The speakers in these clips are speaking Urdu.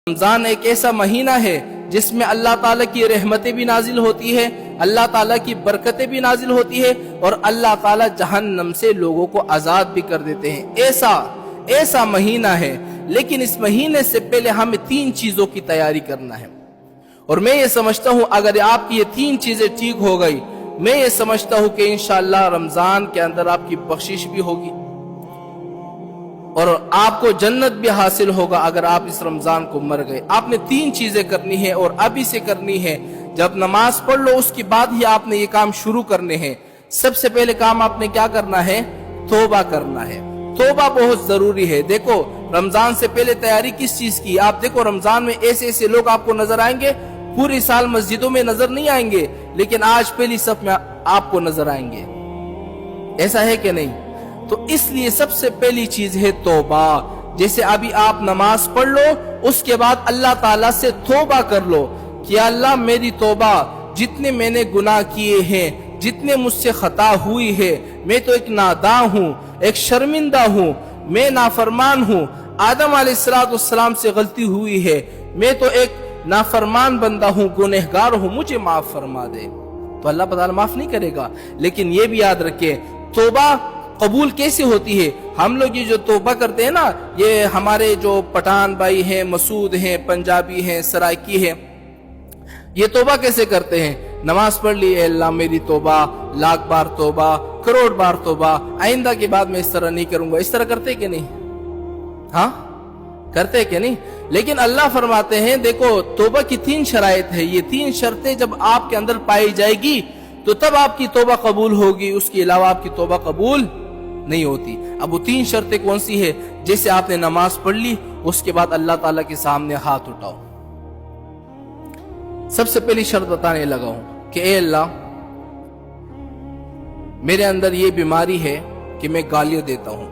رمضان ایک ایسا مہینہ ہے جس میں اللہ تعالیٰ کی رحمتیں بھی نازل ہوتی ہے، اللہ تعالیٰ کی برکتیں بھی نازل ہوتی ہے، اور اللہ تعالیٰ جہنم سے لوگوں کو آزاد بھی کر دیتے ہیں۔ ایسا مہینہ ہے، لیکن اس مہینے سے پہلے ہمیں 3 چیزوں کی تیاری کرنا ہے، اور میں یہ سمجھتا ہوں اگر آپ کی یہ 3 چیزیں ٹھیک ہو گئی، میں یہ سمجھتا ہوں کہ انشاءاللہ رمضان کے اندر آپ کی بخشش بھی ہوگی اور آپ کو جنت بھی حاصل ہوگا اگر آپ اس رمضان کو مر گئے۔ آپ نے 3 چیزیں کرنی ہے اور ابھی سے کرنی ہے۔ جب نماز پڑھ لو اس کے بعد ہی آپ نے یہ کام شروع کرنے ہیں۔ سب سے پہلے کام آپ نے کیا کرنا ہے؟ توبہ کرنا ہے۔ توبہ بہت ضروری ہے۔ دیکھو رمضان سے پہلے تیاری کس چیز کی؟ آپ دیکھو رمضان میں ایسے لوگ آپ کو نظر آئیں گے، پوری سال مسجدوں میں نظر نہیں آئیں گے، لیکن آج پہلی صف میں آپ کو نظر آئیں گے۔ ایسا ہے کہ نہیں؟ تو اس لیے سب سے پہلی چیز ہے توبہ۔ جیسے ابھی آپ نماز پڑھ لو، اس کے بعد اللہ تعالیٰ سے توبہ کر لو کہ اللہ میری توبہ، جتنے میں نے گناہ کیے ہیں، جتنے مجھ سے خطا ہوئی ہے، میں تو ایک ناداں ہوں، ایک شرمندہ ہوں، میں نافرمان ہوں، آدم علیہ السلام سے غلطی ہوئی ہے، میں تو ایک نافرمان بندہ ہوں، گنہگار ہوں، مجھے معاف فرما دے۔ تو اللہ تعالیٰ معاف نہیں کرے گا، لیکن یہ بھی یاد رکھیں توبہ قبول کیسے ہوتی ہے؟ ہم لوگ یہ جو توبہ کرتے ہیں نا، یہ ہمارے جو پٹھان بھائی ہیں، مسعود ہیں، پنجابی ہیں، سرائکی ہیں، یہ توبہ کیسے کرتے ہیں؟ نماز پڑھ لی، اے اللہ میری توبہ، لاکھ بار توبہ، کروڑ بار توبہ، آئندہ کے بعد میں اس طرح نہیں کروں گا۔ اس طرح کرتے کہ نہیں؟ ہاں کرتے کہ نہیں؟ لیکن اللہ فرماتے ہیں دیکھو توبہ کی 3 شرائط ہے، یہ 3 شرطیں جب آپ کے اندر پائی جائے گی تو تب آپ کی توبہ قبول ہوگی، اس کے علاوہ آپ کی توبہ قبول نہیں ہوتی۔ اب وہ 3 شرطیں کون سی ہے؟ جیسے آپ نے نماز پڑھ لی، اس کے بعد اللہ تعالیٰ کے سامنے ہاتھ اٹھاؤ۔ سب سے پہلی شرط بتانے لگا ہوں کہ اے اللہ میرے اندر یہ بیماری ہے کہ میں گالیاں دیتا ہوں،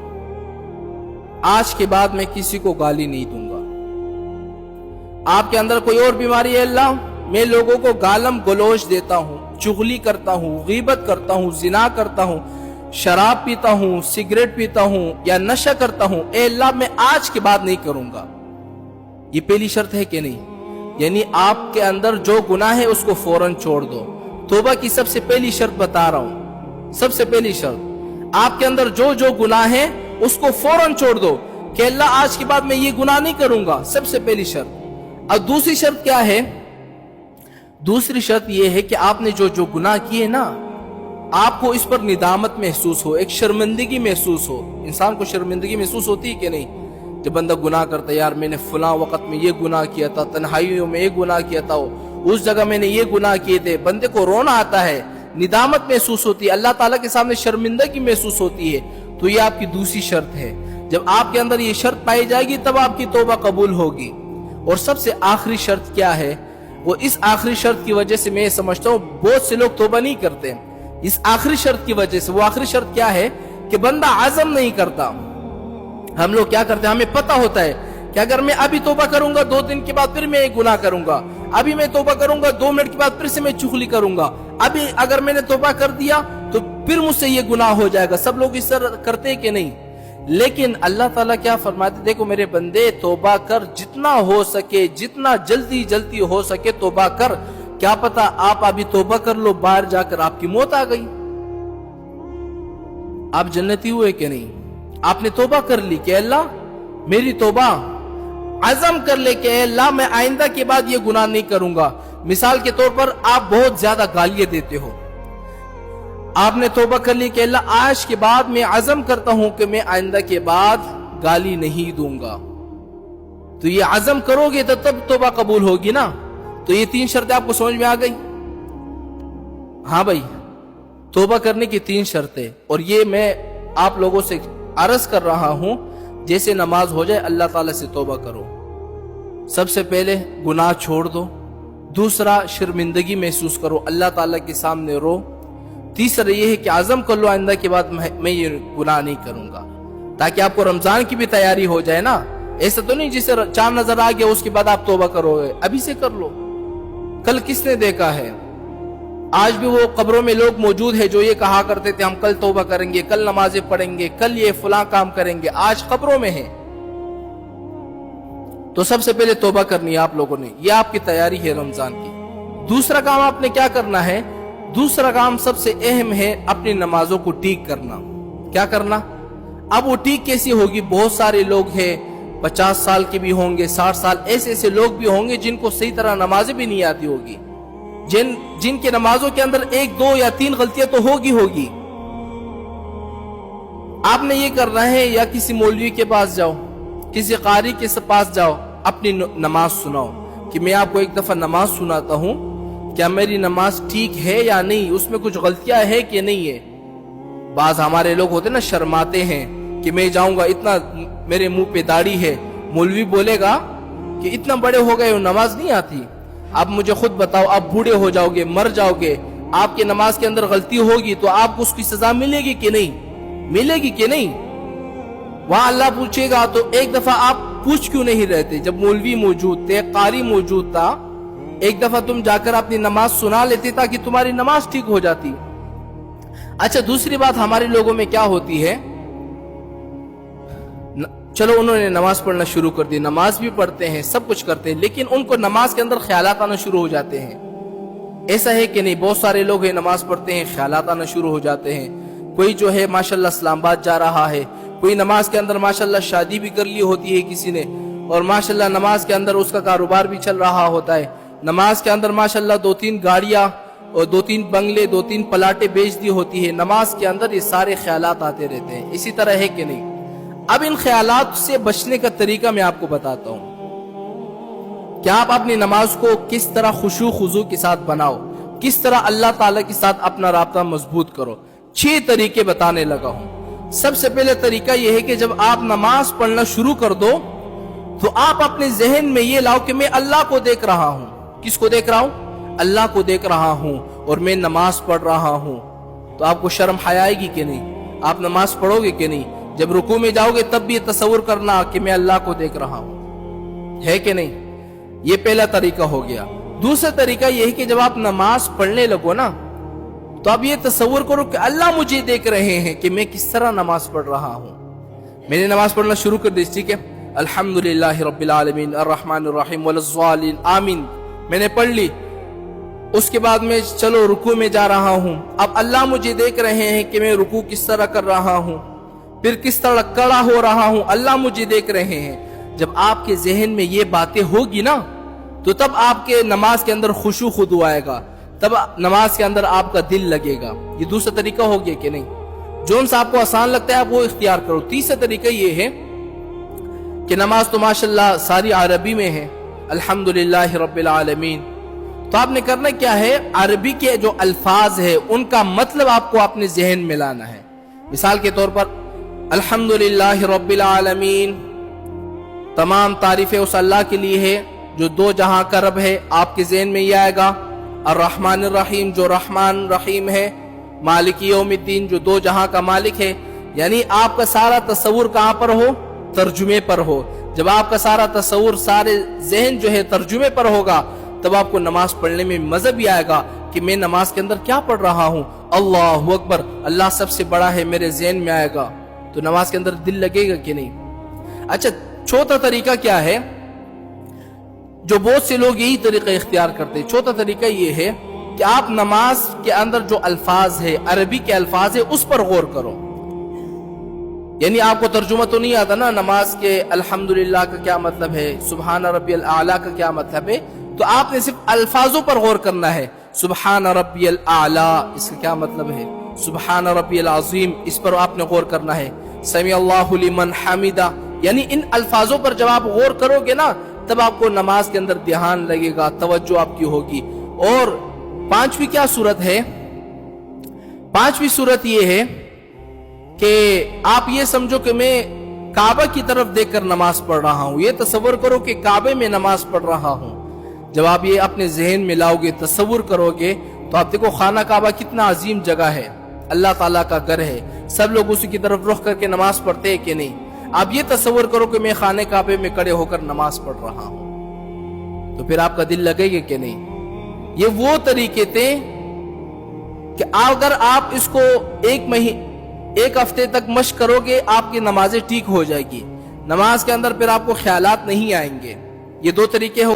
آج کے بعد میں کسی کو گالی نہیں دوں گا۔ آپ کے اندر کوئی اور بیماری ہے اللہ، میں لوگوں کو گالم گلوچ دیتا ہوں، چغلی کرتا ہوں، غیبت کرتا ہوں، زنا کرتا ہوں، شراب پیتا ہوں، سگریٹ پیتا ہوں یا نشہ کرتا ہوں، اے اللہ میں آج کے بعد نہیں کروں گا۔ یہ پہلی شرط ہے کہ نہیں؟ یعنی آپ کے اندر جو گناہ ہے اس کو فوراً چھوڑ دو۔ توبہ کی سب سے پہلی شرط بتا رہا ہوں، سب سے پہلی شرط آپ کے اندر جو گناہ ہے اس کو فوراً چھوڑ دو کہ اللہ آج کے بعد میں یہ گناہ نہیں کروں گا، سب سے پہلی شرط۔ اور دوسری شرط کیا ہے؟ دوسری شرط یہ ہے کہ آپ نے جو گناہ کیے نا، آپ کو اس پر ندامت محسوس ہو، ایک شرمندگی محسوس ہو۔ انسان کو شرمندگی محسوس ہوتی ہے کہ نہیں؟ جب بندہ گناہ کرتا ہے، یار میں نے فلاں وقت میں یہ گناہ کیا تھا، تنہائیوں میں یہ گناہ کیا تھا، اس جگہ میں نے یہ گناہ کیے تھے، بندے کو رونا آتا ہے، ندامت محسوس ہوتی ہے، اللہ تعالیٰ کے سامنے شرمندگی محسوس ہوتی ہے۔ تو یہ آپ کی دوسری شرط ہے۔ جب آپ کے اندر یہ شرط پائی جائے گی تب آپ کی توبہ قبول ہوگی۔ اور سب سے آخری شرط کیا ہے؟ وہ اس آخری شرط کی وجہ سے میں سمجھتا ہوں بہت سے لوگ توبہ نہیں کرتے، اس آخری شرط کی وجہ سے۔ وہ آخری شرط کیا ہے؟ کہ بندہ عزم نہیں کرتا۔ ہم لوگ کیا کرتے ہیں؟ ہمیں پتہ ہوتا ہے کہ اگر میں ابھی توبہ کروں گا 2 دن کے بعد پھر میں ایک گناہ کروں گا، ابھی میں توبہ کروں گا 2 منٹ کے بعد پھر سے میں چغلی کروں گا، ابھی اگر میں نے توبہ کر دیا تو پھر مجھ سے یہ گناہ ہو جائے گا۔ سب لوگ اس طرح کرتے ہیں کہ نہیں؟ لیکن اللہ تعالیٰ کیا فرماتے؟ دیکھو میرے بندے توبہ کر، جتنا ہو سکے، جتنا جلدی ہو سکے توبہ کر۔ کیا پتا آپ ابھی توبہ کر لو، باہر جا کر آپ کی موت آ گئی، آپ جنتی ہوئے کہ نہیں؟ آپ نے توبہ کر لی کہ اللہ میری توبہ، عزم کر لے کہ اے اللہ میں آئندہ کے بعد یہ گناہ نہیں کروں گا۔ مثال کے طور پر آپ بہت زیادہ گالیاں دیتے ہو، آپ نے توبہ کر لی کہ اللہ آج کے بعد میں عزم کرتا ہوں کہ میں آئندہ کے بعد گالی نہیں دوں گا۔ تو یہ عزم کرو گے تو تب توبہ قبول ہوگی نا۔ تو یہ 3 شرطیں آپ کو سمجھ میں آ گئی؟ ہاں بھائی، توبہ کرنے کی 3 شرطیں، اور یہ میں آپ لوگوں سے عرض کر رہا ہوں جیسے نماز ہو جائے اللہ تعالیٰ سے توبہ کرو۔ سب سے پہلے گناہ چھوڑ دو، دوسرا شرمندگی محسوس کرو، اللہ تعالیٰ کے سامنے رو، تیسرا یہ ہے کہ عزم کر لو آئندہ کے بعد میں یہ گناہ نہیں کروں گا، تاکہ آپ کو رمضان کی بھی تیاری ہو جائے نا۔ ایسا تو نہیں جسے چاند نظر آ گیا اس کے بعد آپ توبہ کرو گے، ابھی سے کر لو۔ کل کس نے دیکھا ہے؟ آج بھی وہ قبروں میں لوگ موجود ہیں جو یہ کہا کرتے تھے ہم کل توبہ کریں گے، کل نمازیں پڑھیں گے، کل یہ فلاں کام کریں گے، آج قبروں میں ہیں۔ تو سب سے پہلے توبہ کرنی ہے آپ لوگوں نے، یہ آپ کی تیاری ہے رمضان کی۔ دوسرا کام آپ نے کیا کرنا ہے؟ دوسرا کام سب سے اہم ہے اپنی نمازوں کو ٹھیک کرنا۔ کیا کرنا؟ اب وہ ٹھیک کیسی ہوگی؟ بہت سارے لوگ ہیں، 50 سال کے بھی ہوں گے، 60 سال، ایسے لوگ بھی ہوں گے جن کو صحیح طرح نمازیں بھی نہیں آتی ہوگی، جن کے نمازوں کے اندر 1 2 یا 3 غلطیاں تو ہوگی۔ آپ نے یہ کرنا ہے، یا کسی مولوی کے پاس جاؤ، کسی قاری کے پاس جاؤ، اپنی نماز سناؤ کہ میں آپ کو ایک دفعہ نماز سناتا ہوں، کیا میری نماز ٹھیک ہے یا نہیں، اس میں کچھ غلطیاں ہے کہ نہیں ہے۔ بعض ہمارے لوگ ہوتے نا، شرماتے ہیں کہ میں جاؤں گا، اتنا میرے منہ پہ داڑھی ہے، مولوی بولے گا کہ اتنا بڑے ہو گئے نماز نہیں آتی۔ اب مجھے خود بتاؤ، آپ بوڑھے ہو جاؤ گے، مر جاؤ گے، آپ کی نماز کے اندر غلطی ہوگی تو آپ کو اس کی سزا ملے گی کہ نہیں؟ ملے گی کہ نہیں؟ وہاں اللہ پوچھے گا۔ تو ایک دفعہ آپ پوچھ کیوں نہیں رہتے؟ جب مولوی موجود تھے، قاری موجود تھا، ایک دفعہ تم جا کر اپنی نماز سنا لیتے تاکہ تمہاری نماز ٹھیک ہو جاتی۔ اچھا، دوسری بات ہمارے لوگوں میں کیا ہوتی ہے، چلو انہوں نے نماز پڑھنا شروع کر دی، نماز بھی پڑھتے ہیں، سب کچھ کرتے ہیں، لیکن ان کو نماز کے اندر خیالات آنا شروع ہو جاتے ہیں۔ ایسا ہے کہ نہیں؟ بہت سارے لوگ ہیں، نماز پڑھتے ہیں، خیالات آنا شروع ہو جاتے ہیں۔ کوئی جو ہے ماشاءاللہ اسلام آباد جا رہا ہے، کوئی نماز کے اندر ماشاءاللہ شادی بھی کر لی ہوتی ہے کسی نے، اور ماشاءاللہ نماز کے اندر اس کا کاروبار بھی چل رہا ہوتا ہے، نماز کے اندر ماشاءاللہ 2-3 گاڑیاں اور 2-3 بنگلے، 2-3 پلاٹیں بیچ دی ہوتی ہے۔ نماز کے اندر یہ سارے خیالات آتے رہتے ہیں۔ اسی طرح ہے کہ نہیں؟ اب ان خیالات سے بچنے کا طریقہ میں آپ کو بتاتا ہوں کہ آپ اپنی نماز کو کس طرح خشوع خضوع کے ساتھ بناؤ، کس طرح اللہ تعالیٰ کے ساتھ اپنا رابطہ مضبوط کرو۔ 6 طریقے بتانے لگا ہوں۔ سب سے پہلے طریقہ یہ ہے کہ جب آپ نماز پڑھنا شروع کر دو تو آپ اپنے ذہن میں یہ لاؤ کہ میں اللہ کو دیکھ رہا ہوں۔ کس کو دیکھ رہا ہوں؟ اللہ کو دیکھ رہا ہوں، اور میں نماز پڑھ رہا ہوں۔ تو آپ کو شرم حیا آئے گی کہ نہیں؟ آپ نماز پڑھو گے کہ نہیں؟ جب رکوع میں جاؤ گے تب بھی یہ تصور کرنا کہ میں اللہ کو دیکھ رہا ہوں، ہے کہ نہیں؟ یہ پہلا طریقہ ہو گیا۔ دوسرا طریقہ یہ ہے کہ جب آپ نماز پڑھنے لگو نا تو آپ یہ تصور کرو کہ اللہ مجھے دیکھ رہے ہیں کہ میں کس طرح نماز پڑھ رہا ہوں۔ میں نے نماز پڑھنا شروع کر دی، ٹھیک ہے، الحمدللہ رب العالمین الرحمن الرحیم ولا الضالین آمین، میں نے پڑھ لی۔ اس کے بعد میں چلو رکوع میں جا رہا ہوں۔ اب اللہ مجھے دیکھ رہے ہیں کہ میں رکوع کس طرح کر رہا ہوں، پھر کس طرح کھڑا ہو رہا ہوں، اللہ مجھے دیکھ رہے ہیں۔ جب آپ کے ذہن میں یہ باتیں ہوگی نا تو تب آپ کے نماز کے اندر خشوع خضوع آئے گا، تب نماز کے اندر آپ کا دل لگے گا۔ یہ دوسرا طریقہ ہو گیا کہ نہیں؟ جون سا آپ کو آسان لگتا ہے آپ وہ اختیار کرو۔ تیسرا طریقہ یہ ہے کہ نماز تو ماشاءاللہ ساری عربی میں ہے، الحمدللہ رب العالمین، تو آپ نے کرنا کیا ہے، عربی کے جو الفاظ ہے ان کا مطلب آپ کو اپنے ذہن میں لانا ہے۔ مثال کے طور پر الحمدللہ رب العالمین، تمام تعریفیں اس اللہ کے لیے ہے جو 2 جہاں کا رب ہے، آپ کے ذہن میں یہ آئے گا۔ الرحمن الرحیم، جو رحمان رحیم ہے۔ مالک یوم الدین، جو 2 جہاں کا مالک ہے۔ یعنی آپ کا سارا تصور کہاں پر ہو؟ ترجمے پر ہو۔ جب آپ کا سارا تصور، سارے ذہن جو ہے ترجمے پر ہوگا تب آپ کو نماز پڑھنے میں مزہ بھی آئے گا کہ میں نماز کے اندر کیا پڑھ رہا ہوں، اللہ اکبر، اللہ سب سے بڑا ہے، میرے ذہن میں آئے گا تو نماز کے اندر دل لگے گا کہ نہیں؟ اچھا، چوتھا طریقہ کیا ہے جو بہت سے لوگ یہی طریقہ اختیار کرتے ہیں؟ چوتھا طریقہ یہ ہے کہ آپ نماز کے اندر جو الفاظ ہے، عربی کے الفاظ ہے، اس پر غور کرو۔ یعنی آپ کو ترجمہ تو نہیں آتا نا نماز کے الحمدللہ کا کیا مطلب ہے، سبحان ربی الاعلیٰ کا کیا مطلب ہے، تو آپ نے صرف الفاظوں پر غور کرنا ہے۔ سبحان ربی الاعلیٰ، اس کا کیا مطلب ہے؟ سبحان ربی العظیم، اس پر آپ نے غور کرنا ہے۔ سمیع اللہ لمن حمدہ، یعنی ان الفاظوں پر جب آپ غور کرو گے نا تب آپ کو نماز کے اندر دھیان لگے گا، توجہ آپ کی ہوگی۔ اور 5ویں کیا صورت ہے؟ 5ویں صورت یہ ہے کہ آپ یہ سمجھو کہ میں کعبہ کی طرف دیکھ کر نماز پڑھ رہا ہوں، یہ تصور کرو کہ کعبے میں نماز پڑھ رہا ہوں۔ جب آپ یہ اپنے ذہن میں لاؤ گے، تصور کرو گے، تو آپ دیکھو خانہ کعبہ کتنا عظیم جگہ ہے، اللہ تعالیٰ کا گھر ہے، سب لوگ اسی کی طرف رخ کر کے نماز پڑھتے ہیں کہ نہیں؟ آپ یہ تصور کرو کہ میں خانہ کعبے میں کھڑے ہو کر نماز پڑھ رہا ہوں، تو پھر آپ کا دل لگے گا کہ نہیں؟ یہ وہ طریقے تھے کہ اگر آپ اس کو ایک ہفتے تک مشق کرو گے آپ کی نمازیں ٹھیک ہو جائے گی۔ نماز کے اندر پھر آپ کو خیالات نہیں آئیں گے. یہ دو طریقے ہو